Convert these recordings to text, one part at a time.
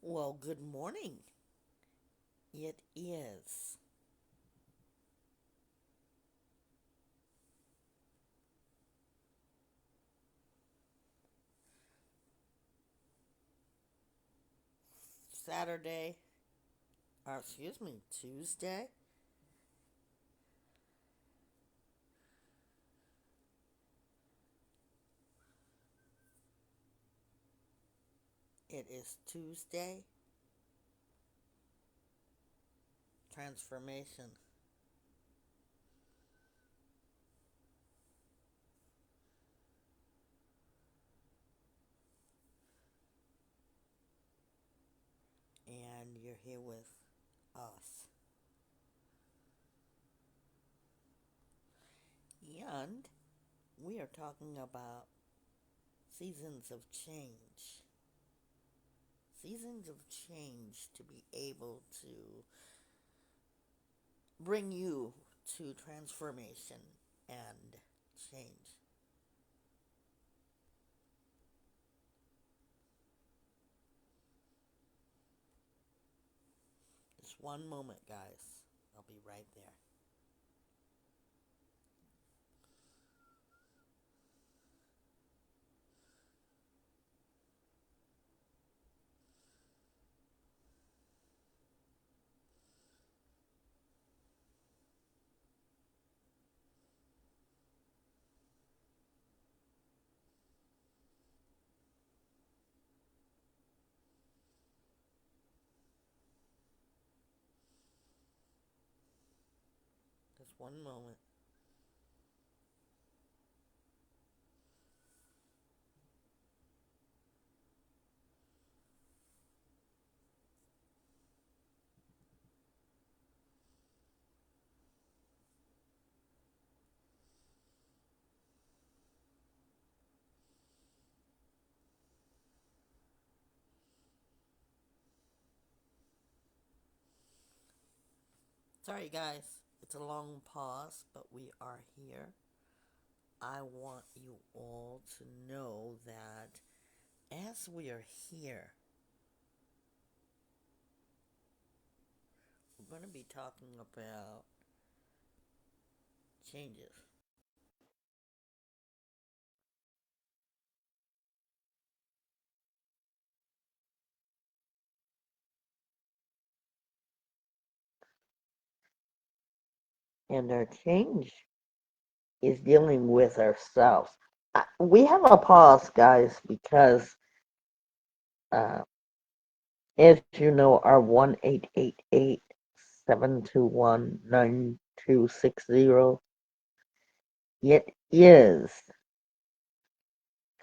Well, good morning. It is. Saturday, or excuse me, Tuesday. It is Tuesday. Transformation. And you're here with us. And we are talking about seasons of change. Seasons of change to be able to bring you to transformation and change. Just one moment, guys. I'll be right there. Just one moment. Sorry, guys. It's a long pause, but we are here. I want you all to know that as we are here, we're going to be talking about changes. And our change is dealing with ourselves. We have a pause, guys, because uh, as you know, our 1-888-721-9260, it is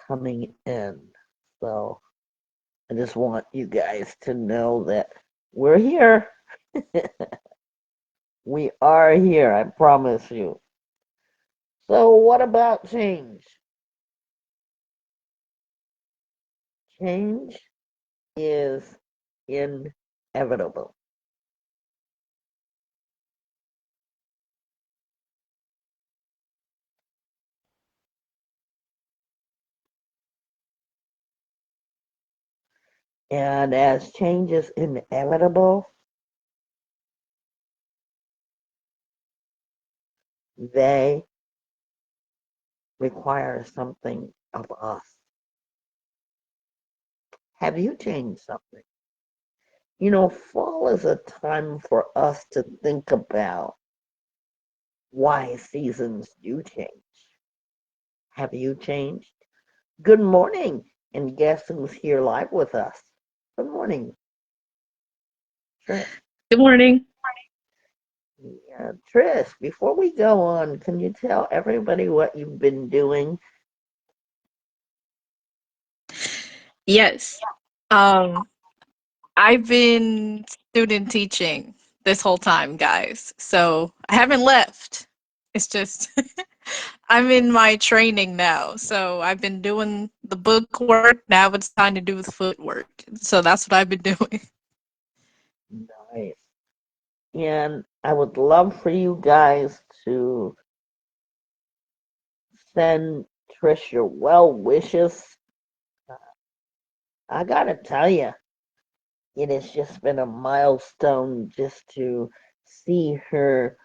coming in. So I just want you guys to know that we're here. We are here, I promise you. So, what about change? Change is inevitable. And as change is inevitable, they require something of us. Have you changed something? You know, fall is a time for us to think about why seasons do change. Have you changed? Good morning, and guess who's here live with us? Good morning, Trish. Good morning. Yeah, Trish, before we go on, can you tell everybody what you've been doing? Yes. Um, I've been student teaching this whole time, guys. So I haven't left. It's just I'm in my training now. So I've been doing the book work. Now it's time to do the footwork. So that's what I've been doing. Nice. And I would love for you guys to send Trish your well wishes. I gotta tell you, it has just been a milestone just to see her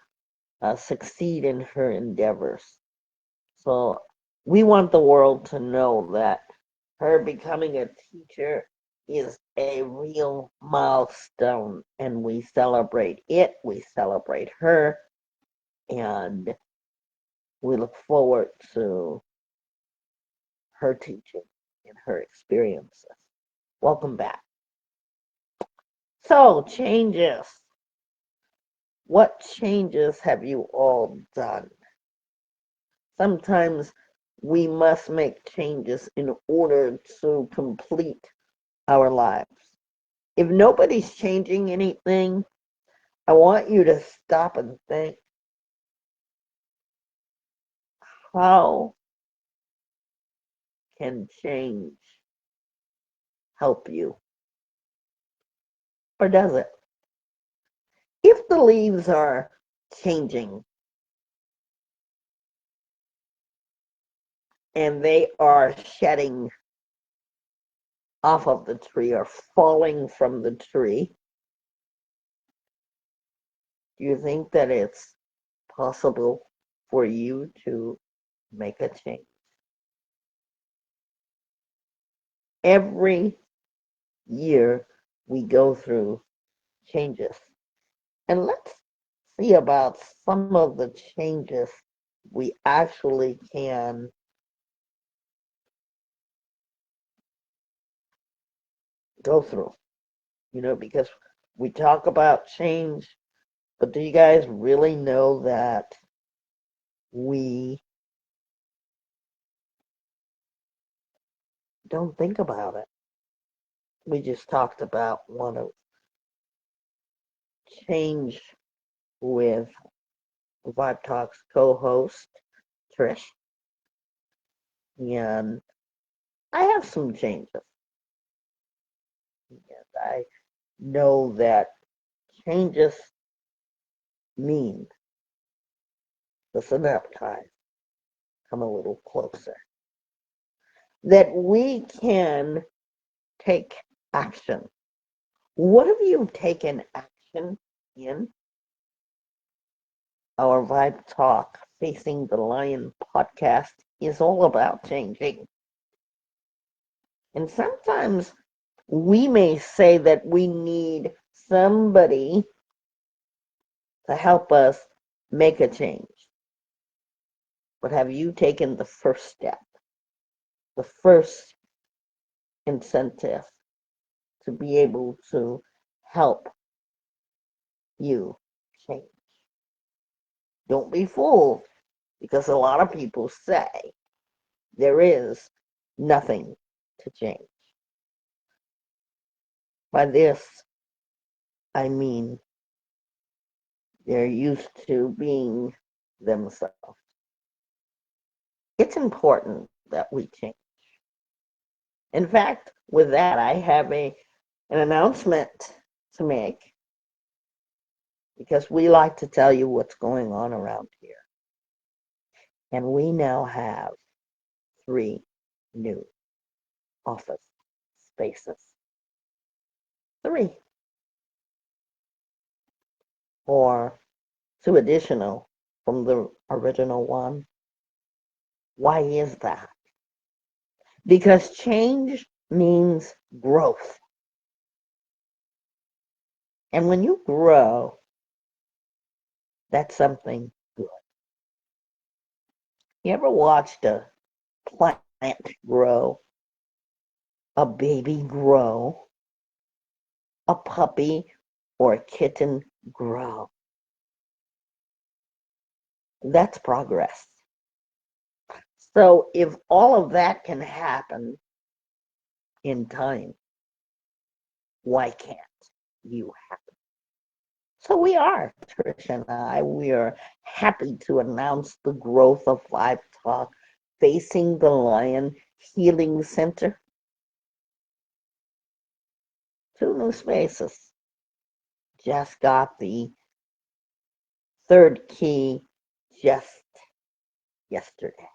succeed in her endeavors. So we want the world to know that her becoming a teacher is a real milestone, and we celebrate it, we celebrate her, and we look forward to her teaching and her experiences. Welcome back. So, changes. What changes have you all done? Sometimes we must make changes in order to complete our lives. If nobody's changing anything, I want you to stop and think, how can change help you? Or does it? If the leaves are changing and they are shedding off of the tree or falling from the tree, do you think that it's possible for you to make a change? Every year we go through changes. And let's see about some of the changes we actually can go through, because we talk about change, but do you guys really know that we don't think about it? We just talked about one of change with Vibe Talk's co-host, Trish, and I have some changes. And I know that changes mean the synaptize come a little closer. That we can take action. What have you taken action in? Our Vibe Talk Facing the Lion podcast is all about changing. And sometimes we may say that we need somebody to help us make a change. But have you taken the first step, the first incentive to be able to help you change? Don't be fooled, because a lot of people say there is nothing to change. By this, I mean they're used to being themselves. It's important that we change. In fact, with that, I have an announcement to make, because we like to tell you what's going on around here. And we now have 3 new office spaces. 3. Or 2 additional from the original one. Why is that? Because change means growth. And when you grow, that's something good. You ever watched a plant grow, a baby grow, a puppy or a kitten grow? That's progress. So if all of that can happen in time, why can't you happen? So we are, Trish and I, we are happy to announce the growth of Vibe Talk Facing the Lion Healing Center. 2 new spaces. Just got the 3rd key just yesterday.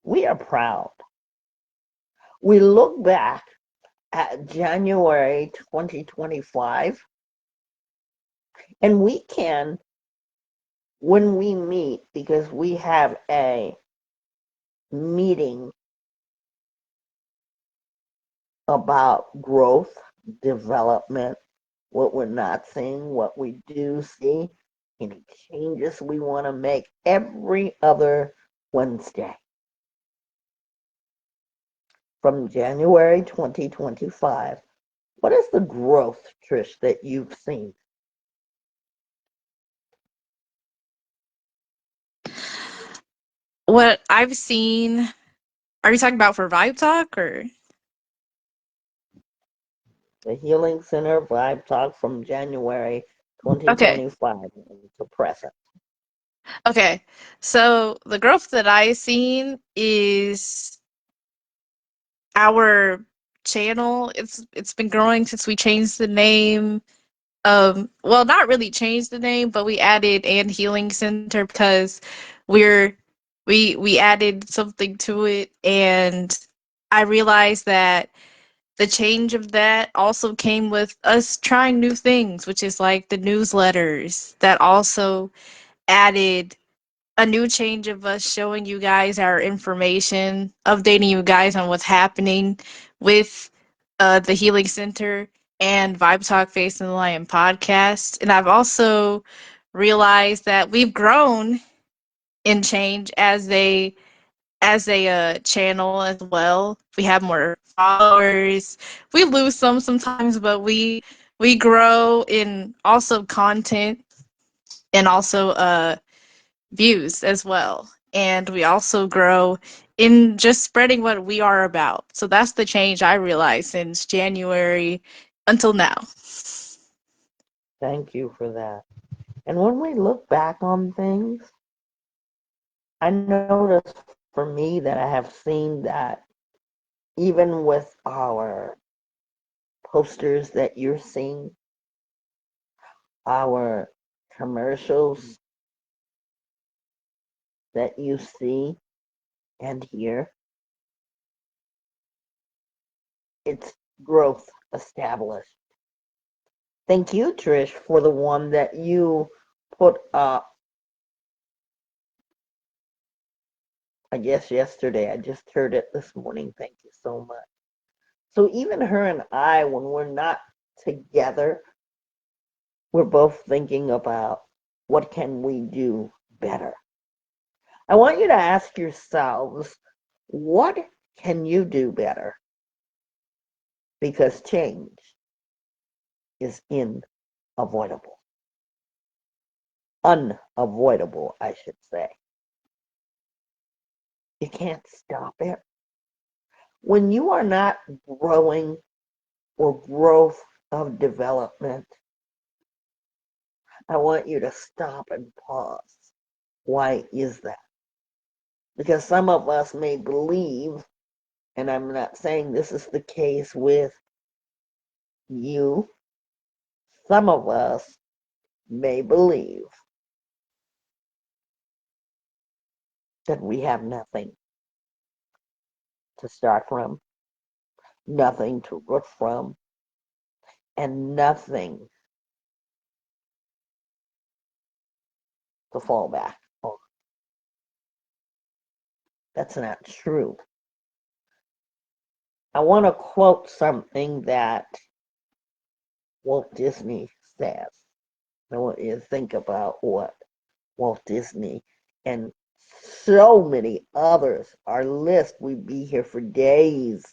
We are proud. We look back at January 2025. And we can, when we meet, because we have a meeting about growth, development, what we're not seeing, what we do see, any changes we want to make every other Wednesday from January 2025. What is the growth, Trish, that you've seen? What I've seen, are you talking about for Vibe Talk or? The Healing Center Vibe Talk from January Okay. 2025 to present. Okay. So the growth that I've seen is our channel. It's been growing since we changed the name. Well, not really changed the name, but we added and Healing Center because we're we added something to it, and I realized that the change of that also came with us trying new things, which is like the newsletters that also added a new change of us showing you guys our information, updating you guys on what's happening with the Healing Center and Vibe Talk Facing the Lion podcast. And I've also realized that we've grown in change as a channel as well. We have more followers. We lose some sometimes, but we grow in also content and also views as well. And we also grow in just spreading what we are about. So that's the change I realized since January until now. Thank you for that. And when we look back on things, I notice for me that I have seen that even with our posters that you're seeing, our commercials that you see and hear, it's growth established. Thank you, Trish, for the one that you put up, I guess yesterday. I just heard it this morning. Thank you so much. So even her and I, when we're not together, we're both thinking about what can we do better. I want you to ask yourselves, what can you do better? Because change is unavoidable. Unavoidable, I should say. You can't stop it. When you are not growing or growth of development, I want you to stop and pause. Why is that? Because some of us may believe, and I'm not saying this is the case with you, some of us may believe that we have nothing to start from, nothing to root from, and nothing to fall back on. That's not true. I want to quote something that Walt Disney says. I want you to think about what Walt Disney and so many others, our list, we'd be here for days.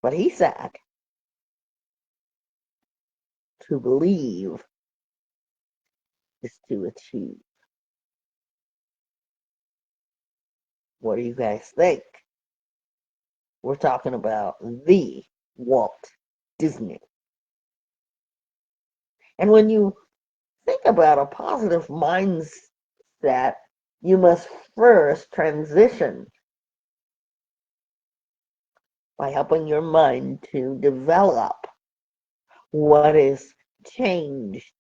But he said, to believe is to achieve. What do you guys think? We're talking about the Walt Disney. And when you think about a positive mindset, you must first transition by helping your mind to develop what is changed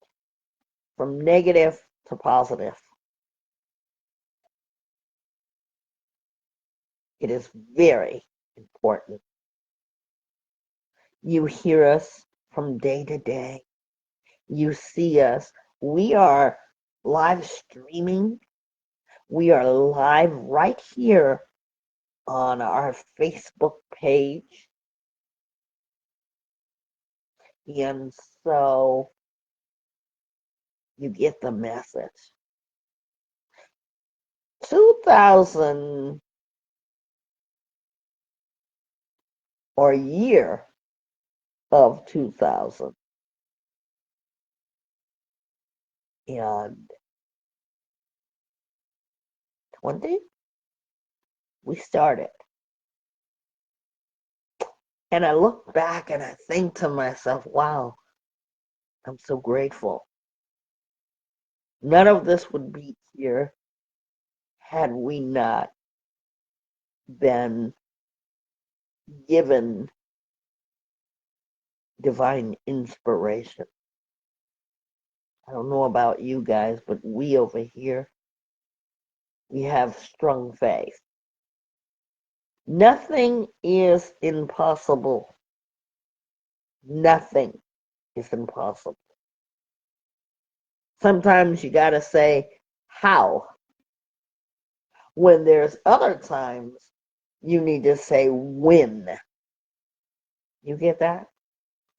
from negative to positive. It is very important. You hear us from day to day. You see us. We are live streaming. We are live right here on our Facebook page. And so you get the message. 2000 or year of 2020, we started. And I look back and I think to myself, wow, I'm so grateful. None of this would be here had we not been given divine inspiration. I don't know about you guys, but we over here, we have strong faith. Nothing is impossible. Nothing is impossible. Sometimes you got to say how, when there's other times you need to say when. You get that?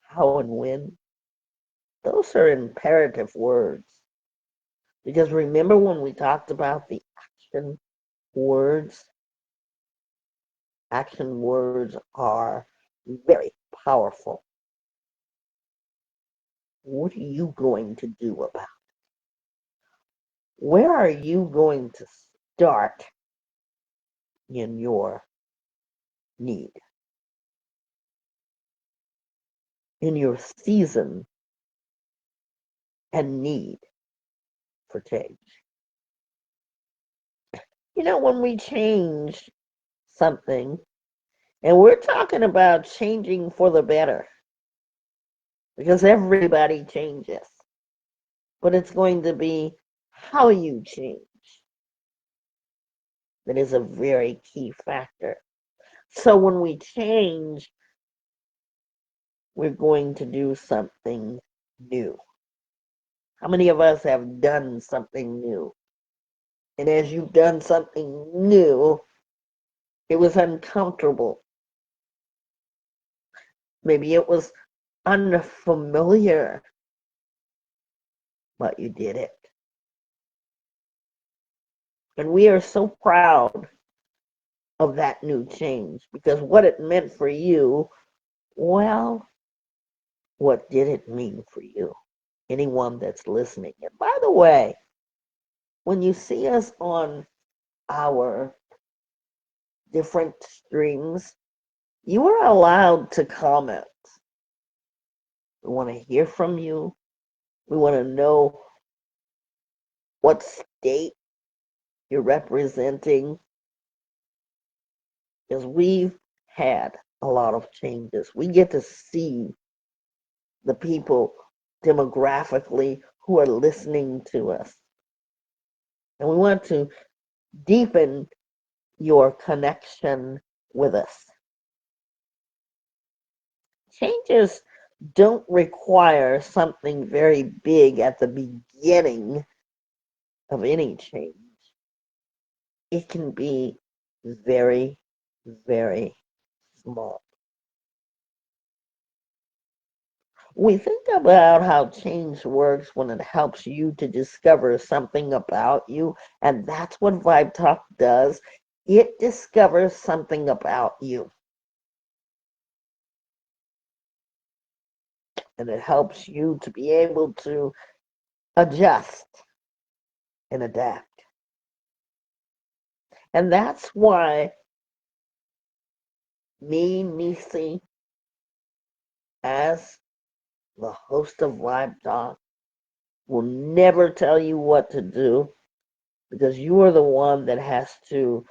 How and when? Those are imperative words. Because remember when we talked about the action words? Action words are very powerful. What are you going to do about it? Where are you going to start in your need? In your season and need for change? When we change something, and we're talking about changing for the better, because everybody changes, but it's going to be how you change that is a very key factor. So when we change, we're going to do something new. How many of us have done something new? And as you've done something new, it was uncomfortable. Maybe it was unfamiliar, but you did it. And we are so proud of that new change because what it meant for you, well, what did it mean for you? Anyone that's listening. And by the way, when you see us on our different streams, you are allowed to comment. We want to hear from you. We want to know what state you're representing because we've had a lot of changes. We get to see the people demographically who are listening to us. And we want to deepen your connection with us. Changes don't require something very big at the beginning of any change. It can be very, very small. We think about how change works when it helps you to discover something about you, and that's what Vibe Talk does. It discovers something about you, and it helps you to be able to adjust and adapt. And that's why me, Nisi, as the host of Vibe Talk, will never tell you what to do because you are the one that has to,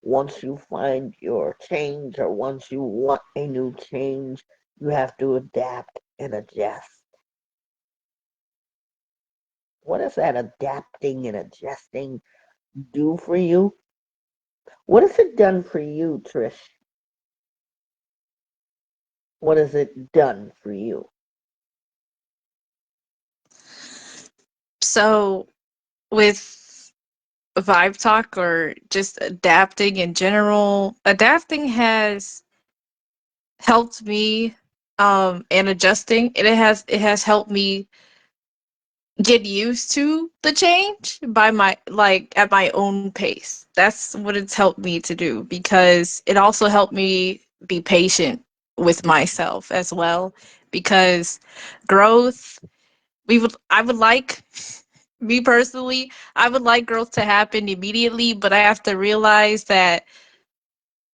once you find your change or once you want a new change, you have to adapt and adjust. What does that adapting and adjusting do for you? What has it done for you, Trish? What has it done for you? So with Vibe Talk or just adapting in general, adapting has helped me and adjusting. It has helped me get used to the change by my like at my own pace. That's what it's helped me to do because it also helped me be patient with myself as well because growth I would like me personally, I would like growth to happen immediately, but I have to realize that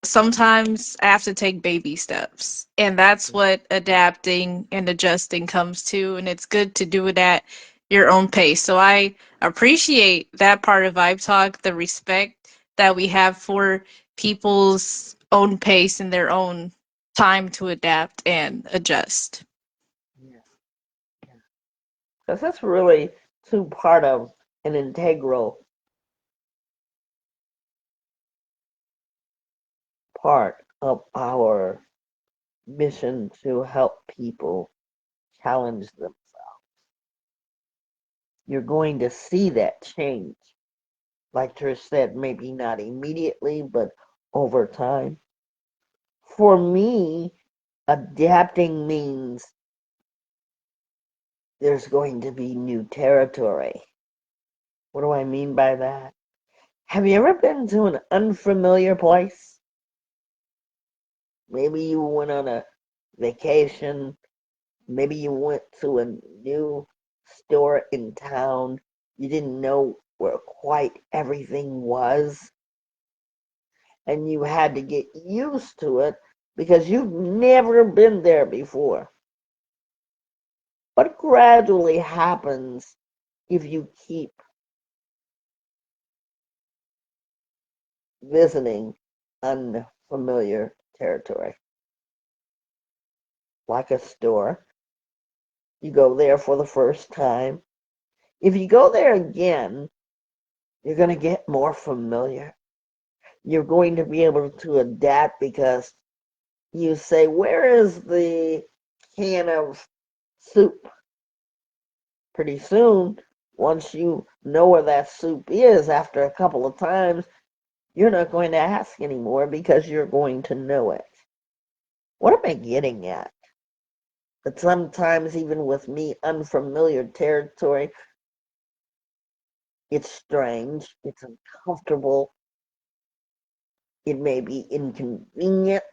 sometimes I have to take baby steps. And that's what adapting and adjusting comes to. And it's good to do it at your own pace. So I appreciate that part of Vibe Talk, the respect that we have for people's own pace and their own time to adapt and adjust. Yeah. Because that's really too part of an integral part of our mission to help people challenge themselves. You're going to see that change. Like Trish said, maybe not immediately, but over time. For me, adapting means there's going to be new territory. What do I mean by that? Have you ever been to an unfamiliar place? Maybe you went on a vacation. Maybe you went to a new store in town. You didn't know where quite everything was, and you had to get used to it because you've never been there before. What gradually happens if you keep visiting unfamiliar territory? Like a store, you go there for the first time. If you go there again, you're going to get more familiar. You're going to be able to adapt because you say, where is the can of soup? Pretty soon, once you know where that soup is after a couple of times, you're not going to ask anymore because you're going to know it. What am I getting at? But sometimes, even with me, unfamiliar territory, it's strange, it's uncomfortable, it may be inconvenient,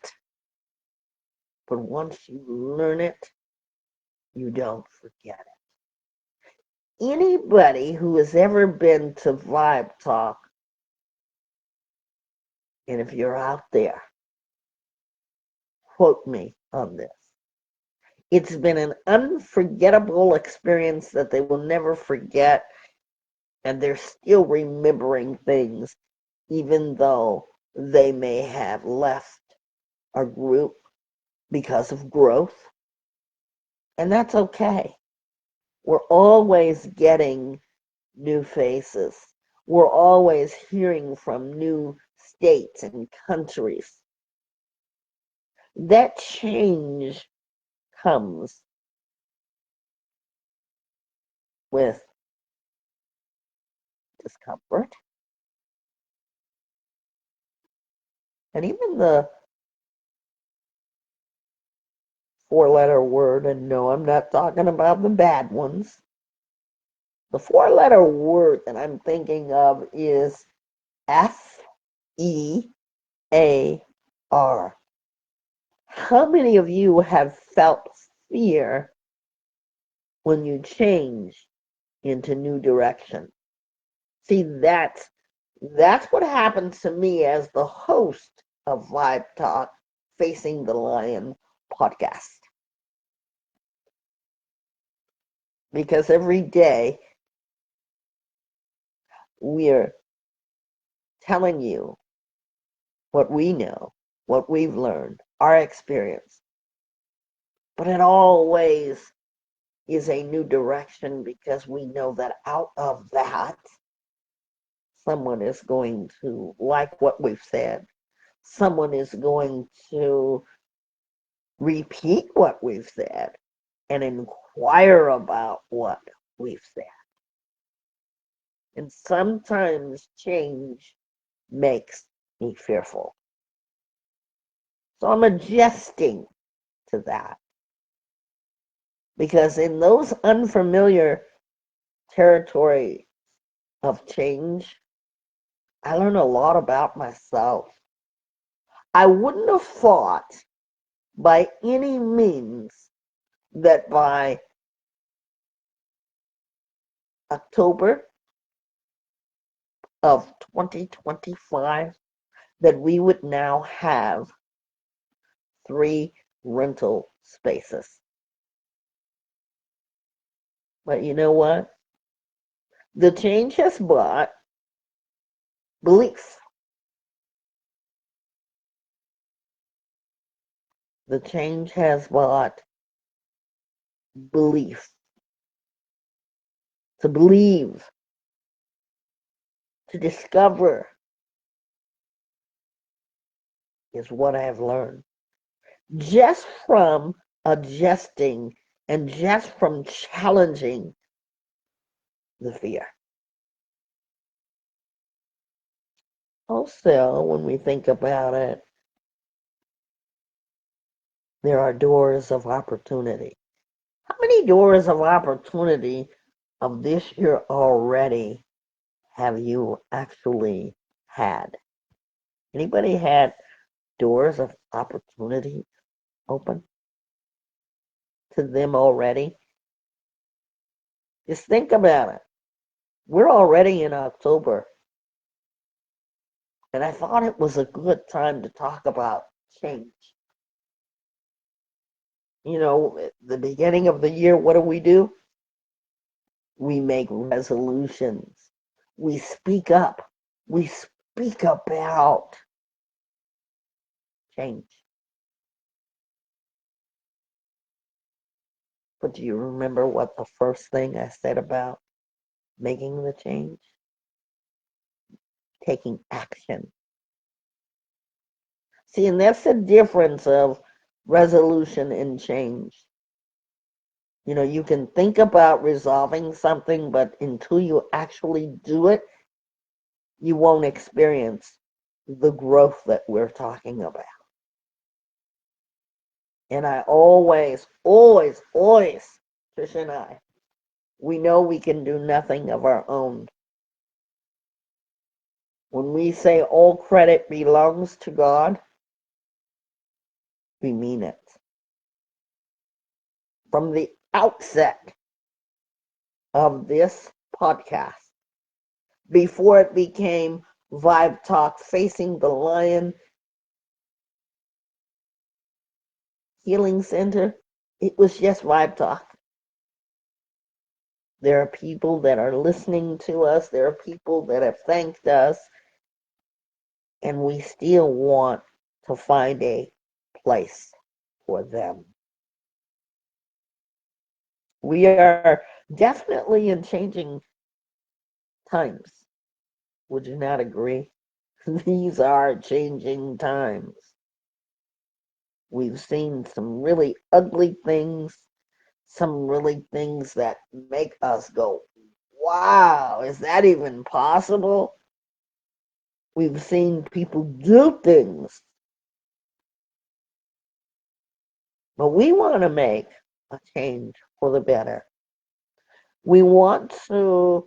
but once you learn it, you don't forget it. Anybody who has ever been to Vibe Talk, and if you're out there, quote me on this. It's been an unforgettable experience that they will never forget, and they're still remembering things, even though they may have left our group because of growth, and that's okay. We're always getting new faces. We're always hearing from new states and countries. That change comes with discomfort. And even the four-letter word, and no, I'm not talking about the bad ones. The four-letter word that I'm thinking of is FEAR. How many of you have felt fear when you change into new direction? See, that's what happens to me as the host of Vibe Talk Facing the Lion podcast. Because every day we're telling you what we know, what we've learned, our experience. But it always is a new direction because we know that out of that, someone is going to like what we've said. Someone is going to repeat what we've said and inquire about what we've said. And sometimes change makes me fearful. So I'm adjusting to that. Because in those unfamiliar territory of change, I learn a lot about myself. I wouldn't have thought by any means that by October of 2025 that we would now have 3 rental spaces. But you know what? The change has brought belief. The change has brought belief. To believe, to discover is what I have learned. Just from adjusting and just from challenging the fear. Also, when we think about it, there are doors of opportunity. How many doors of opportunity of this year already have you actually had? Anybody had doors of opportunity open to them already? Just think about it. We're already in October, and I thought it was a good time to talk about change. You know, at the beginning of the year, what do? We make resolutions. We speak up. We speak about change. But do you remember what the first thing I said about making the change? Taking action. See, and that's the difference of resolution and change. You know, you can think about resolving something, but until you actually do it, you won't experience the growth that we're talking about. And I always, Trish and I, we know we can do nothing of our own. When we say all credit belongs to God, we mean it. From the outset of this podcast, before it became Vibe Talk Facing the Lion Healing Center, it was just Vibe Talk. There are people that are listening to us. There are people that have thanked us. And we still want to find a place for them. We are definitely in changing times. Would you not agree? These are changing times. We've seen some really ugly things, some really things that make us go, wow, is that even possible? We've seen people do things, but we want to make a change for the better. We want to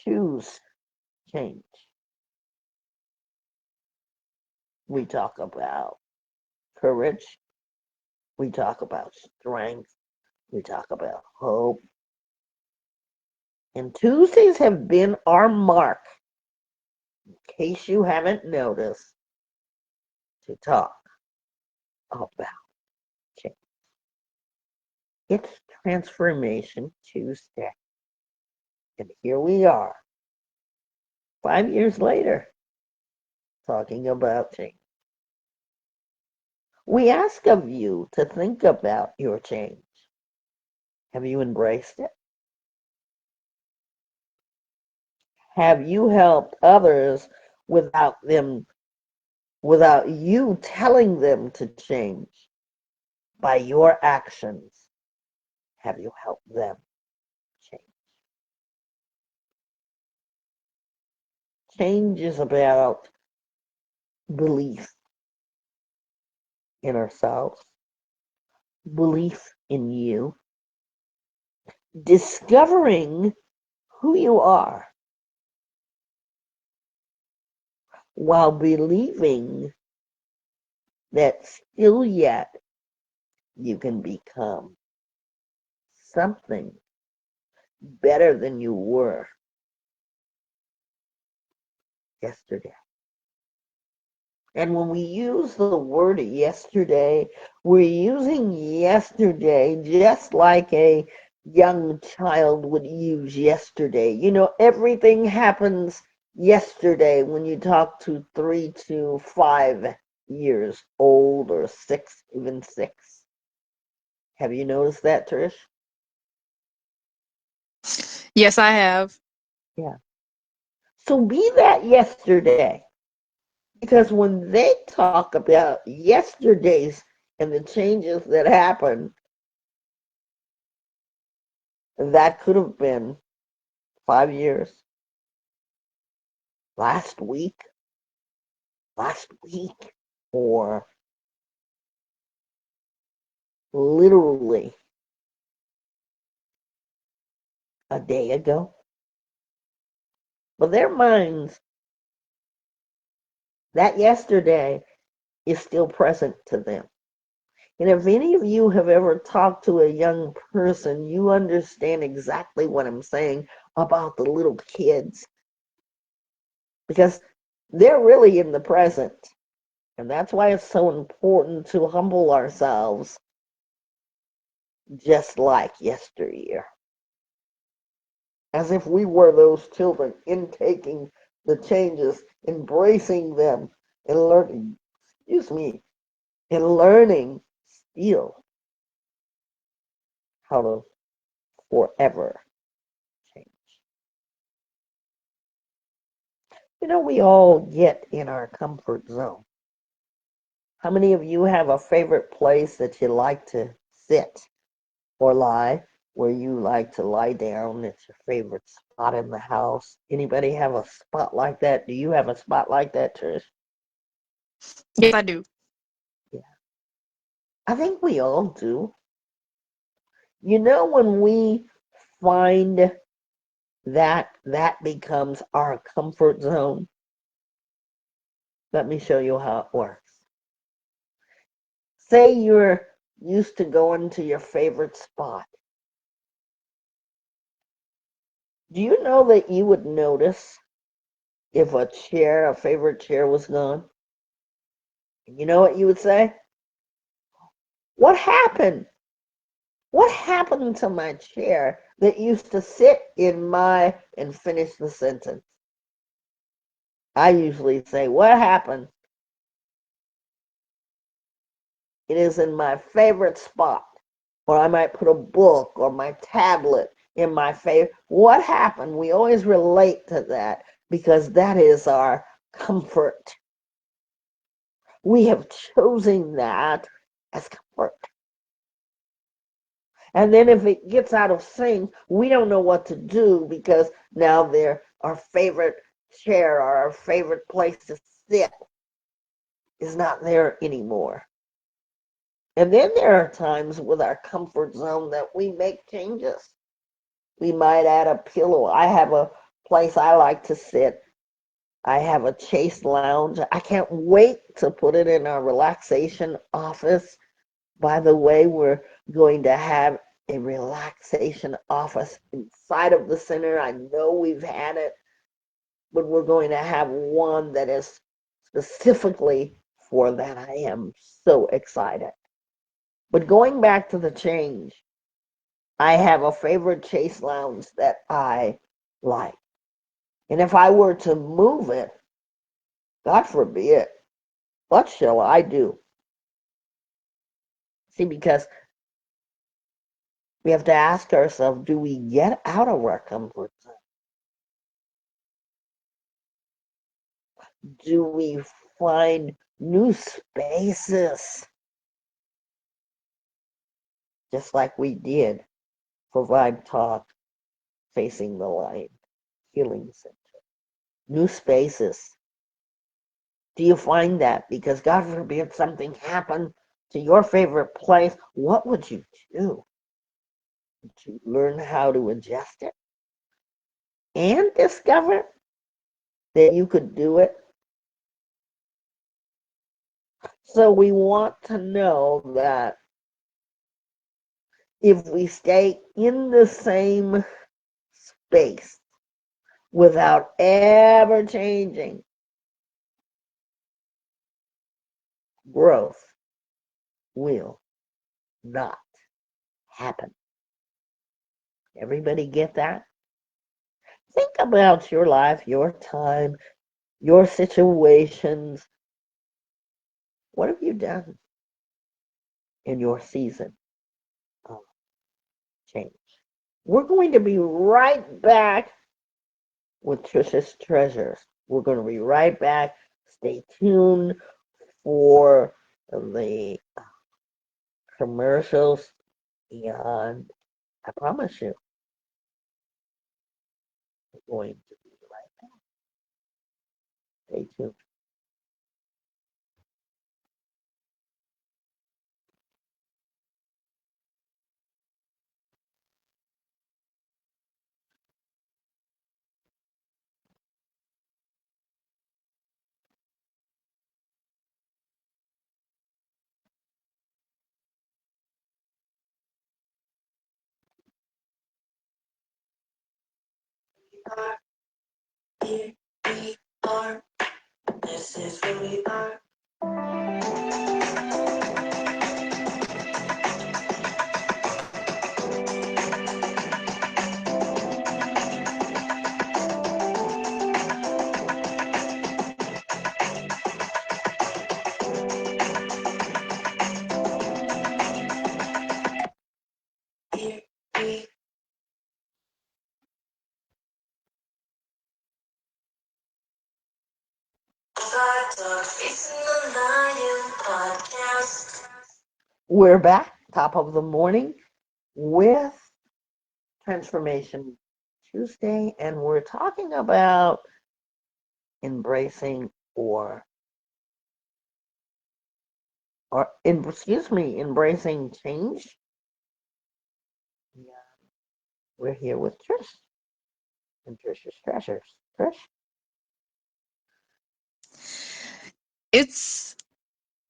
choose change. We talk about courage. We talk about strength. We talk about hope. And Tuesdays have been our mark, in case you haven't noticed, to talk about change. It's Transformation Tuesday. And here we are, 5 years later, talking about change. We ask of you to think about your change. Have you embraced it? Have you helped others without them without you telling them to change. By your actions, have you helped them change? Change is about belief in ourselves, belief in you, discovering who you are while believing that still yet you can become something better than you were yesterday. And when we use the word yesterday, we're using yesterday just like a young child would use yesterday. You know, everything happens yesterday when you talk to 3 to 5 years old or six, even six. Have you noticed that, Trish? Yes, I have. Yeah. So be that yesterday. Because when they talk about yesterday's and the changes that happened, that could have been 5 years, last week, or literally a day ago. But their minds, that yesterday is still present to them. And if any of you have ever talked to a young person, you understand exactly what I'm saying about the little kids because they're really in the present. And that's why it's so important to humble ourselves just like yesteryear. As if we were those children intaking the changes, embracing them, and learning, and learning still how to forever change. You know, we all get in our comfort zone. How many of you have a favorite place that you like to sit or lie, where you like to lie down? It's your favorite spot in the house. Anybody have a spot like that? Do you have a spot like that, Trish? Yes, I do. Yeah, I think we all do. You know, when we find that becomes our comfort zone, let me show you how it works. Say you're used to going to your favorite spot. Do you know that you would notice if a favorite chair was gone? You know what you would say? What happened? What happened to my chair that used to sit in my, and finish the sentence? I usually say, what happened? It is in my favorite spot. Or I might put a book or my tablet in my favorite. What happened? We always relate to that because that is our comfort. We have chosen that as comfort. And then if it gets out of sync, we don't know what to do because now they're our favorite chair or our favorite place to sit is not there anymore. And then there are times with our comfort zone that we make changes. We might add a pillow. I have a place I like to sit. I have a Chase lounge. I can't wait to put it in our relaxation office. By the way, we're going to have a relaxation office inside of the center. I know we've had it, but we're going to have one that is specifically for that. I am so excited. But going back to the change, I have a favorite Chase lounge that I like. And if I were to move it, God forbid, what shall I do? See, because we have to ask ourselves, do we get out of our comfort zone? Do we find new spaces, just like we did for Vibe Talk Facing the Lion Healing Center. New spaces. Do you find that? Because God forbid something happened to your favorite place, what would you do? Would you learn how to adjust it and discover that you could do it? So we want to know that if we stay in the same space without ever changing, growth will not happen. Everybody get that? Think about your life, your time, your situations. What have you done in your season of change? We're going to be right back with Trisha's Treasures. We're going to be right back. Stay tuned for the commercials, and I promise you, we're going to be right back. Stay tuned. Here we are. This is who we are. Here we Vibetalkfacingthelion podcast. We're back, top of the morning, with Transformation Tuesday, and we're talking about embracing embracing change. Yeah, we're here with Trish and Trish's Treasures. Trish? It's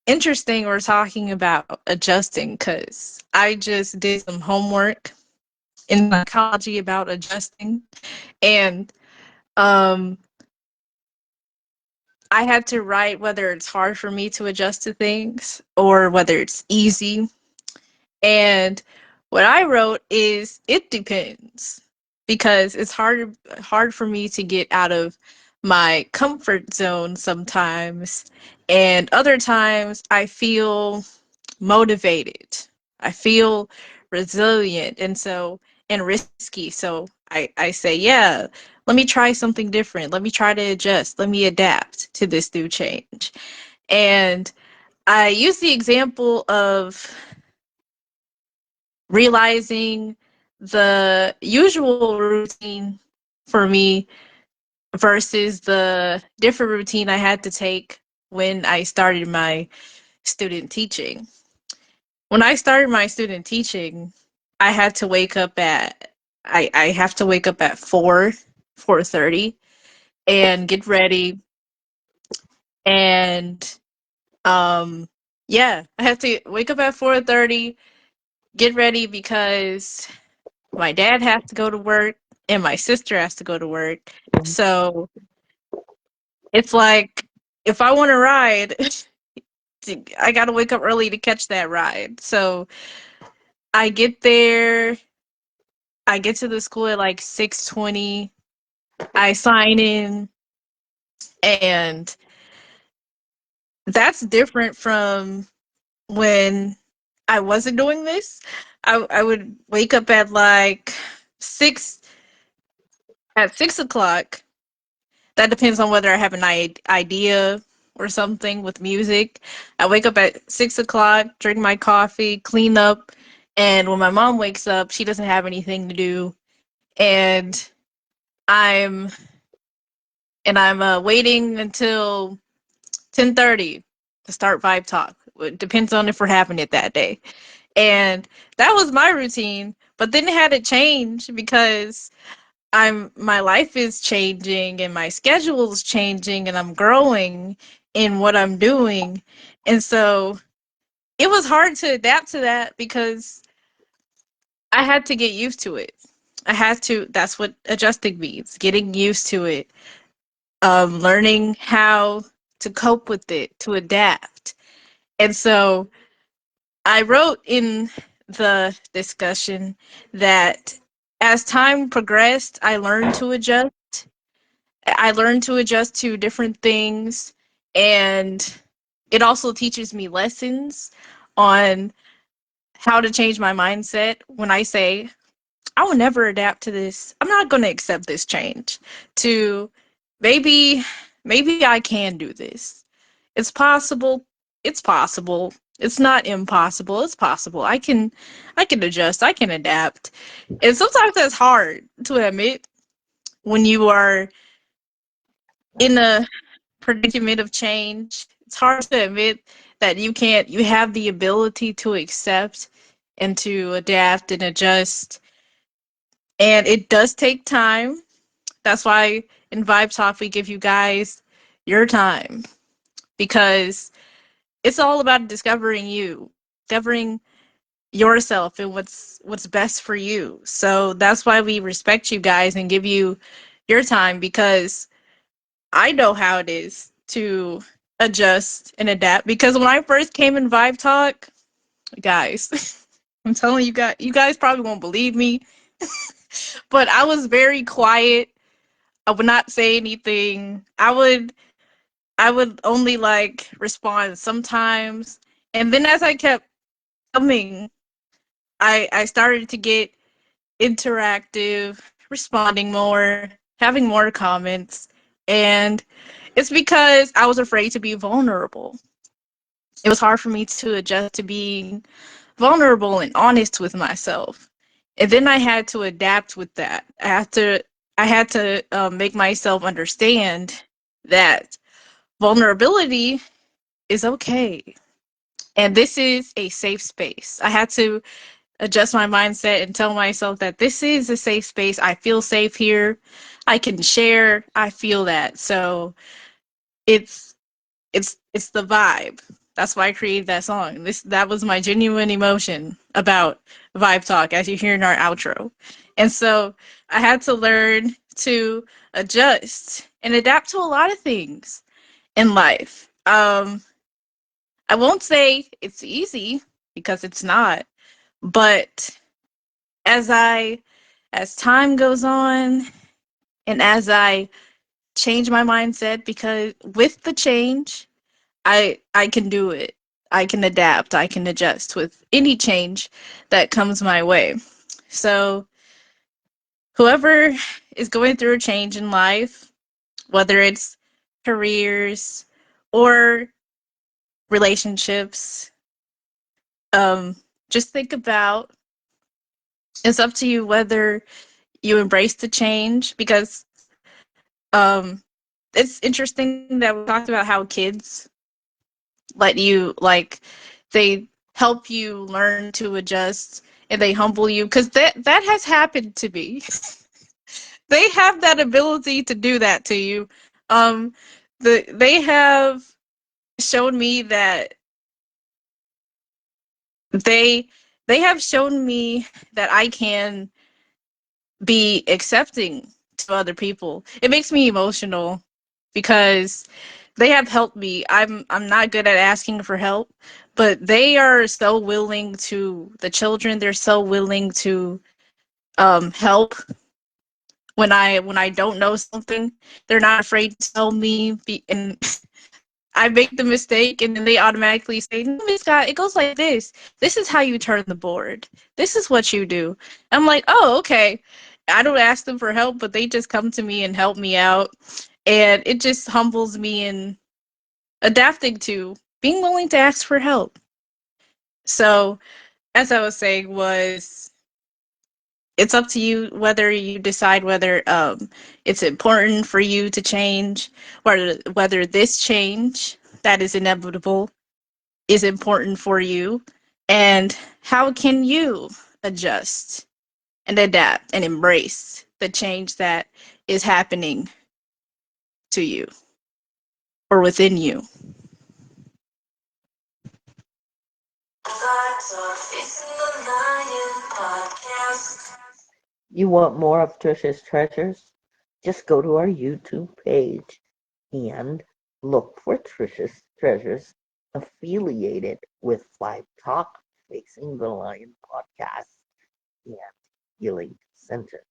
interesting we're talking about adjusting because I just did some homework in psychology about adjusting, and um I had to write whether it's hard for me to adjust to things or whether it's easy. And what I wrote is it depends, because it's hard for me to get out of my comfort zone sometimes, and other times I feel motivated. I feel resilient and risky. So I say, yeah, let me try something different. Let me try to adjust. Let me adapt to this new change. And I use the example of realizing the usual routine for me versus the different routine I had to take when I started my student teaching. When I started my student teaching, I had to wake up at I have to wake up at 4:30 and get ready, and um yeah, I have to wake up at 4:30, get ready because my dad has to go to work and my sister has to go to work. So it's like if I want to ride, I got to wake up early to catch that ride. So I get there, I get to the school at like 6:20. I sign in, and that's different from when I wasn't doing this. I would wake up at like 6 at 6 o'clock. That depends on whether I have an idea or something with music. I wake up at 6 o'clock, drink my coffee, clean up, and when my mom wakes up, she doesn't have anything to do, and I'm I'm waiting until 10:30 to start Vibe Talk. It depends on if we're having it that day. And that was my routine, but then it had to change because my life is changing and my schedule is changing and I'm growing in what I'm doing. And so it was hard to adapt to that because I had to get used to it. That's what adjusting means, getting used to it, learning how to cope with it, to adapt. And so I wrote in the discussion that as time progressed, I learned to adjust. I learned to adjust to different things, and it also teaches me lessons on how to change my mindset when I say, I will never adapt to this. I'm not going to accept this change. To maybe, maybe I can do this. It's possible. It's possible. It's not impossible. It's possible. I can adjust. I can adapt. And sometimes that's hard to admit when you are in a predicament of change. It's hard to admit that you have the ability to accept and to adapt and adjust. And it does take time. That's why in Vibe Talk we give you guys your time because it's all about discovering yourself and what's best for you. So that's why we respect you guys and give you your time because I know how it is to adjust and adapt because when I first came in Vibe Talk, guys, I'm telling you guys probably won't believe me, but I was very quiet. I would not say anything. I would only like respond sometimes. And then as I kept coming, I started to get interactive, responding more, having more comments, and it's because I was afraid to be vulnerable. It was hard for me to adjust to being vulnerable and honest with myself. And then I had to adapt with that. I had to make myself understand that vulnerability is okay. And this is a safe space. I had to adjust my mindset and tell myself that this is a safe space. I feel safe here. I can share. I feel that. So it's it's the vibe. That's why I created that song. That was my genuine emotion about Vibe Talk, as you hear in our outro. And so I had to learn to adjust and adapt to a lot of things in life. I won't say it's easy because it's not, but as I as time goes on and as I change my mindset because with the change I can do it. I can adapt. I can adjust with any change that comes my way. So whoever is going through a change in life, whether it's careers or relationships, um, just think about it's up to you whether you embrace the change because um, it's interesting that we talked about how kids let you like they help you learn to adjust and they humble you because that has happened to me. They have that ability to do that to you. Um, they have shown me that they they have shown me that I can be accepting to other people. It makes me emotional because they have helped me. I'm not good at asking for help, but they are so willing to the children. They're so willing to help when I don't know something. They're not afraid to tell me. And I make the mistake, and then they automatically say, "No, Miss Scott, it goes like this. This is how you turn the board. This is what you do." I'm like, "Oh, okay." I don't ask them for help, but they just come to me and help me out, and it just humbles me and adapting to being willing to ask for help. So, as I was saying, was it's up to you whether you decide whether it's important for you to change, whether this change that is inevitable is important for you, and how can you adjust and adapt and embrace the change that is happening to you or within you. You want more of Trisha's treasures? Just go to our YouTube page and look for Trisha's treasures affiliated with Vibe Talk Facing the Lion podcast and Healing Center.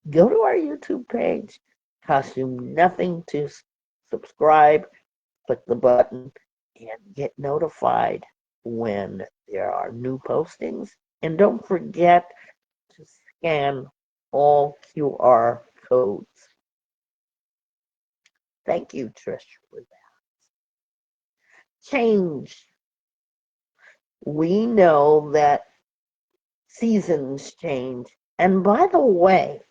Go to our YouTube page. Costs you nothing to subscribe. Click the button and get notified when there are new postings. And don't forget to scan all QR codes. Thank you, Trish, for that. Change. We know that seasons change. And by the way,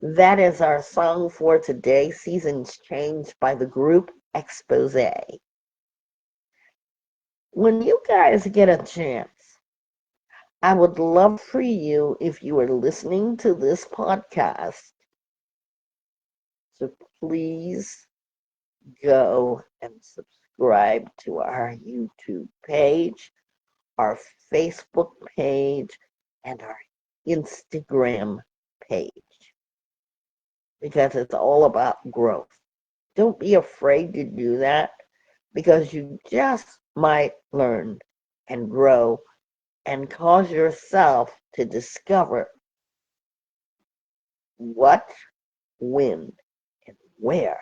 that is our song for today, Seasons Change by the group Expose. When you guys get a chance, I would love for you, if you are listening to this podcast, to please go and subscribe to our YouTube page, our Facebook page, and our Instagram page, because it's all about growth. Don't be afraid to do that, because you just might learn and grow and cause yourself to discover what, when, and where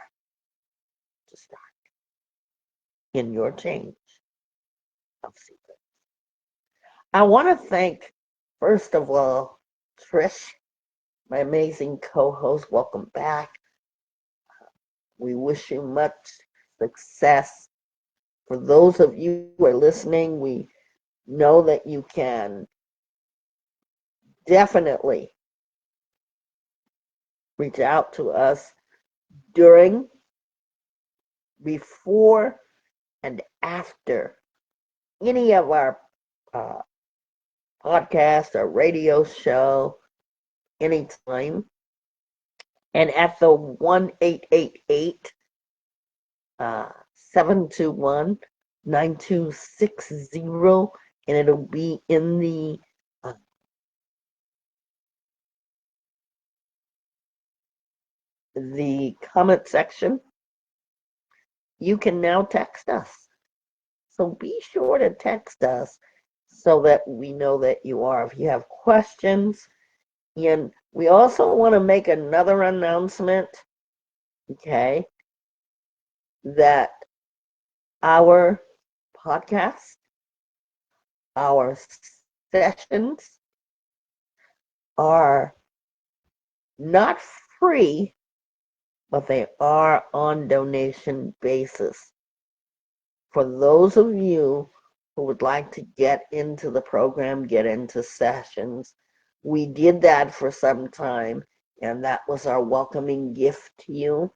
to start in your change of season. I want to thank, first of all, Trish, my amazing co-host. Welcome back. We wish you much success. For those of you who are listening, we know that you can definitely reach out to us during, before, and after any of our uh, podcast or radio show, anytime. And at the 1-888 721-9260, and it'll be in the comment section. You can now text us. So be sure to text us so that we know that you are. If you have questions, and we also want to make another announcement, okay, that our podcast, our sessions are not free, but they are on donation basis. For those of you who would like to get into the program, get into sessions, we did that for some time, and that was our welcoming gift to you.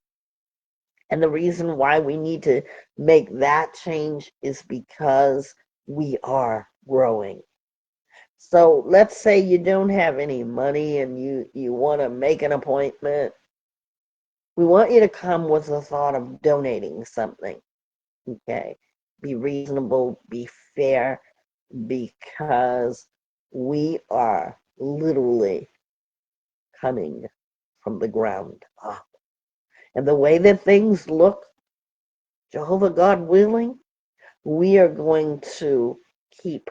And the reason why we need to make that change is because we are growing. So let's say you don't have any money and you want to make an appointment. We want you to come with the thought of donating something. Okay? Be reasonable, be fair, because we are literally coming from the ground up. And the way that things look, Jehovah God willing, we are going to keep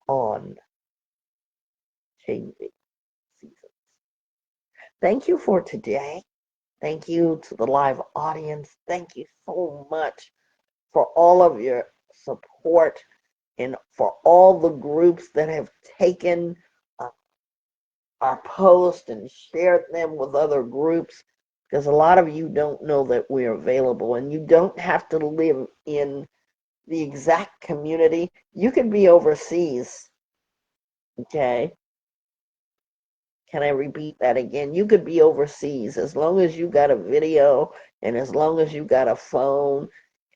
on changing seasons. Thank you for today. Thank you to the live audience. Thank you so much for all of your support and for all the groups that have taken our posts and shared them with other groups, because a lot of you don't know that we're available, and you don't have to live in the exact community. You could be overseas, okay? Can I repeat that again? You could be overseas as long as you got a video and as long as you got a phone,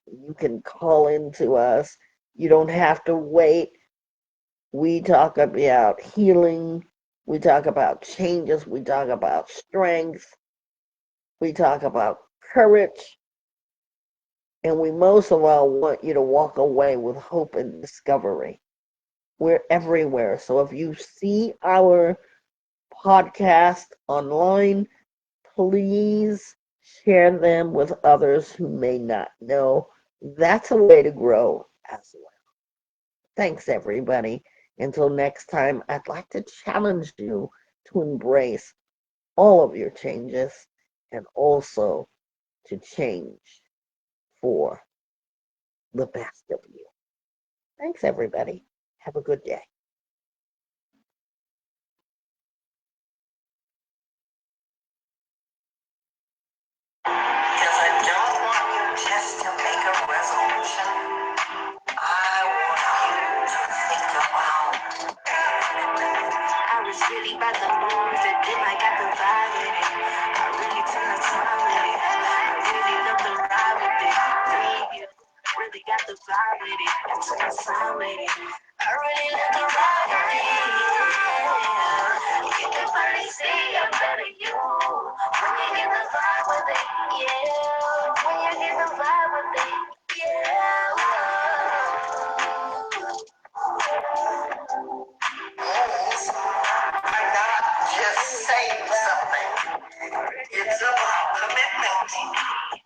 you can call into us. You don't have to wait. We talk about healing. We talk about changes. We talk about strength. We talk about courage. And we most of all want you to walk away with hope and discovery. We're everywhere. So if you see our podcast online, please share them with others who may not know. That's a way to grow as well. Thanks, everybody. Until next time, I'd like to challenge you to embrace all of your changes and also to change for the best of you. Thanks, everybody. Have a good day. Because I don't want you just to make a resolution. I want you to think about. I was really about to lose it, then I got the vibe with it. I really took my time with it. I really love the ride with it. Really got the vibe with it. I took my time with it. I really love the ride with it. You can finally see a better you when you get the vibe with it. Yeah, when you get the vibe with it. Yeah. Goals are not just saying something. It's about commitment.